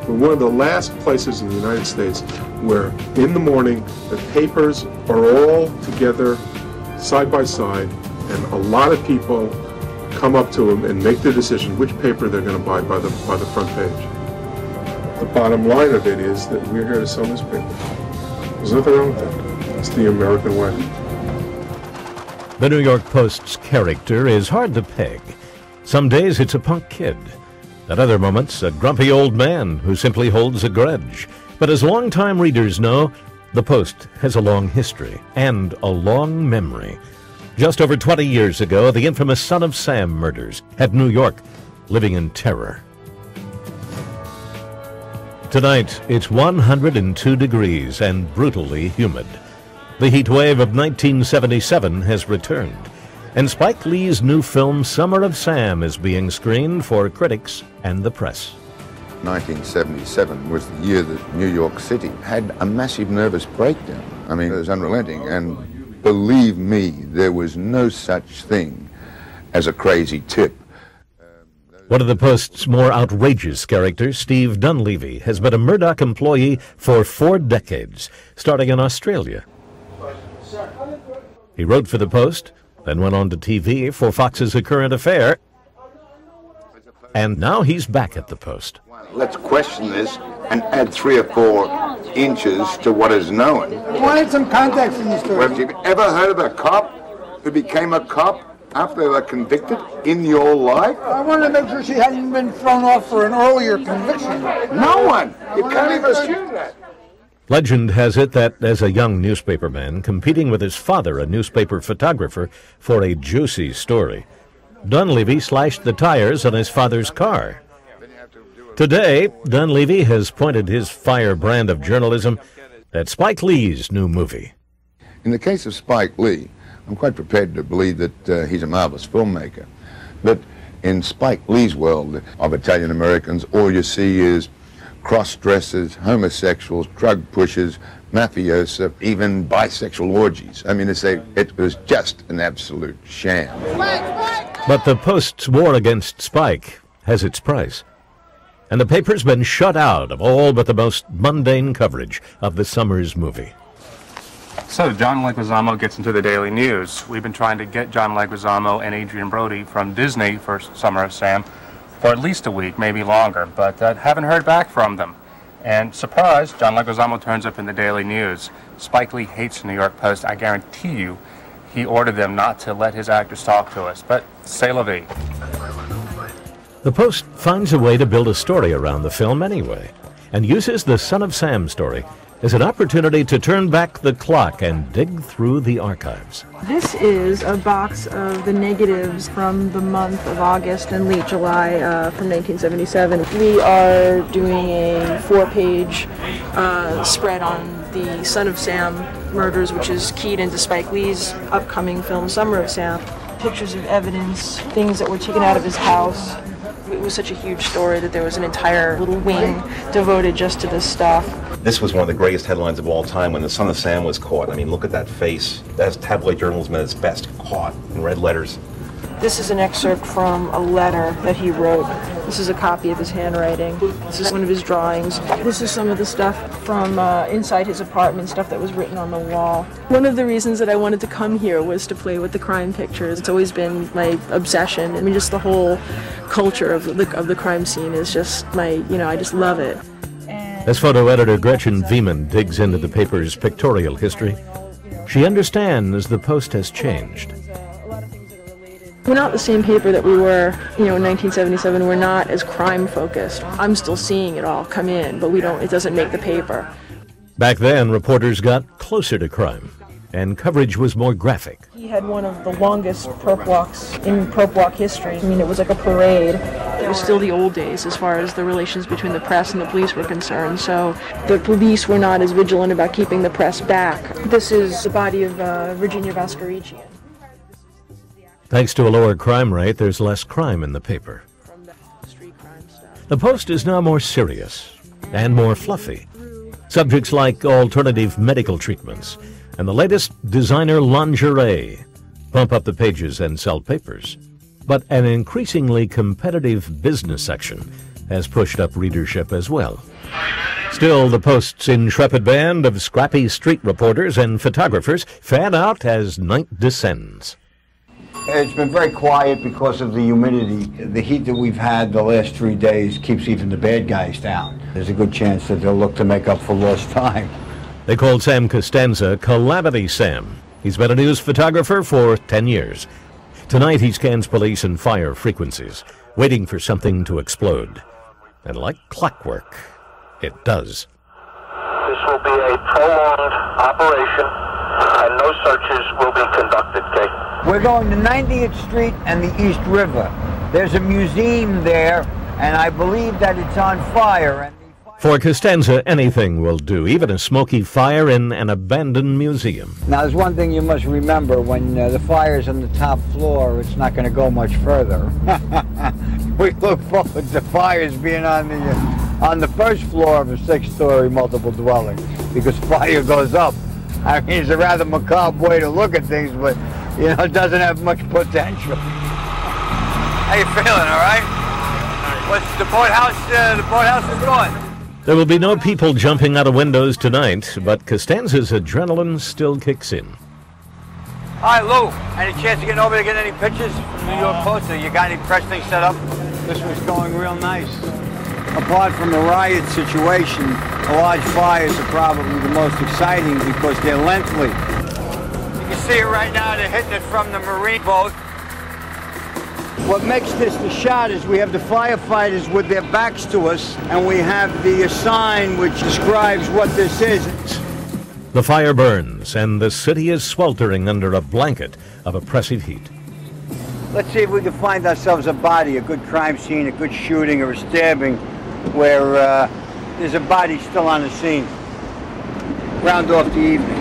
We're one of the last places in the United States where in the morning the papers are all together side by side, and a lot of people come up to them and make the decision which paper they're going to buy by the front page. The bottom line of it is that we're here to sell newspapers. There's nothing wrong with that. It's the American way. The New York Post's character is hard to peg. Some days it's a punk kid. At other moments, a grumpy old man who simply holds a grudge. But as longtime readers know, the Post has a long history and a long memory. Just over 20 years ago, the infamous Son of Sam murders had New York living in terror. Tonight, it's 102 degrees and brutally humid. The heat wave of 1977 has returned, and Spike Lee's new film Summer of Sam is being screened for critics and the press. 1977 was the year that New York City had a massive nervous breakdown. I mean, it was unrelenting, and believe me, there was no such thing as a crazy tip. One of the Post's more outrageous characters, Steve Dunleavy, has been a Murdoch employee for 4 decades, starting in Australia. He wrote for the Post, then went on to TV for Fox's A Current Affair, and now he's back at the Post. Let's question this and add 3 or 4 inches to what is known. I wanted some context in the story. Well, have you ever heard of a cop who became a cop after they were convicted in your life? I wanted to make sure she hadn't been thrown off for an earlier conviction. No one. You can't even assume that. Legend has it that as a young newspaperman competing with his father, a newspaper photographer, for a juicy story, Dunleavy slashed the tires on his father's car. Today, Dunleavy has pointed his firebrand of journalism at Spike Lee's new movie. In the case of Spike Lee, I'm quite prepared to believe that he's a marvelous filmmaker. But in Spike Lee's world of Italian Americans, all you see is cross-dressers, homosexuals, drug pushers, mafiosa, even bisexual orgies. I mean, it was just an absolute sham. But the Post's war against Spike has its price. And the paper's been shut out of all but the most mundane coverage of the summer's movie. So John Leguizamo gets into the Daily News. We've been trying to get John Leguizamo and Adrian Brody from Disney for Summer of Sam for at least a week, maybe longer, but haven't heard back from them. And surprise, John Leguizamo turns up in the Daily News. Spike Lee hates the New York Post. I guarantee you he ordered them not to let his actors talk to us, but c'est la vie. The Post finds a way to build a story around the film anyway, and uses the Son of Sam story as an opportunity to turn back the clock and dig through the archives. This is a box of the negatives from the month of August and late July from 1977. We are doing a 4-page spread on the Son of Sam murders, which is keyed into Spike Lee's upcoming film Summer of Sam. Pictures of evidence, things that were taken out of his house. It was such a huge story that there was an entire little wing devoted just to this stuff. This was one of the greatest headlines of all time when the Son of Sam was caught. I mean, look at that face. That's tabloid journalism at its best, caught in red letters. This is an excerpt from a letter that he wrote. This is a copy of his handwriting. This is one of his drawings. This is some of the stuff from inside his apartment, stuff that was written on the wall. One of the reasons that I wanted to come here was to play with the crime pictures. It's always been my obsession. I mean, just the whole culture of the crime scene is just I just love it. As photo editor Gretchen Wieman digs into the paper's pictorial history, she understands the Post has changed. We're not the same paper that we were, in 1977. We're not as crime-focused. I'm still seeing it all come in, but it doesn't make the paper. Back then, reporters got closer to crime, and coverage was more graphic. He had one of the longest perp walks in perp walk history. I mean, it was like a parade. It was still the old days as far as the relations between the press and the police were concerned, so the police were not as vigilant about keeping the press back. This is the body of Virginia Vascarichian. Thanks to a lower crime rate, there's less crime in the paper. The Post is now more serious and more fluffy. Subjects like alternative medical treatments and the latest designer lingerie pump up the pages and sell papers. But an increasingly competitive business section has pushed up readership as well. Still, the Post's intrepid band of scrappy street reporters and photographers fan out as night descends. It's been very quiet because of the humidity. The heat that we've had the last 3 days keeps even the bad guys down. There's a good chance that they'll look to make up for lost time. They called Sam Costanza Calamity Sam. He's been a news photographer for 10 years. Tonight he scans police and fire frequencies, waiting for something to explode. And like clockwork, it does. This will be a prolonged operation, and no searches will be conducted, Kate. We're going to 90th Street and the East River. There's a museum there, and I believe that it's on fire. And For Costanza, anything will do, even a smoky fire in an abandoned museum. now, there's one thing you must remember. When the fire's on the top floor, it's not going to go much further. We look forward to fires being on the first floor of a 6-story multiple dwelling, because fire goes up. I mean, it's a rather macabre way to look at things, but, you know, it doesn't have much potential. How you feeling, all right? What's the boathouse is gone. There will be no people jumping out of windows tonight, but Costanza's adrenaline still kicks in. All right, Lou, any chance of getting over to get any pictures from New York Post? You got any press things set up? This was going real nice. Apart from the riot situation, the large fires are probably the most exciting because they're lengthy. You can see it right now, they're hitting it from the marine boat. What makes this the shot is we have the firefighters with their backs to us, and we have the sign which describes what this is. The fire burns, and the city is sweltering under a blanket of oppressive heat. Let's see if we can find ourselves a body, a good crime scene, a good shooting or a stabbing, where there's a body still on the scene. Round off the evening.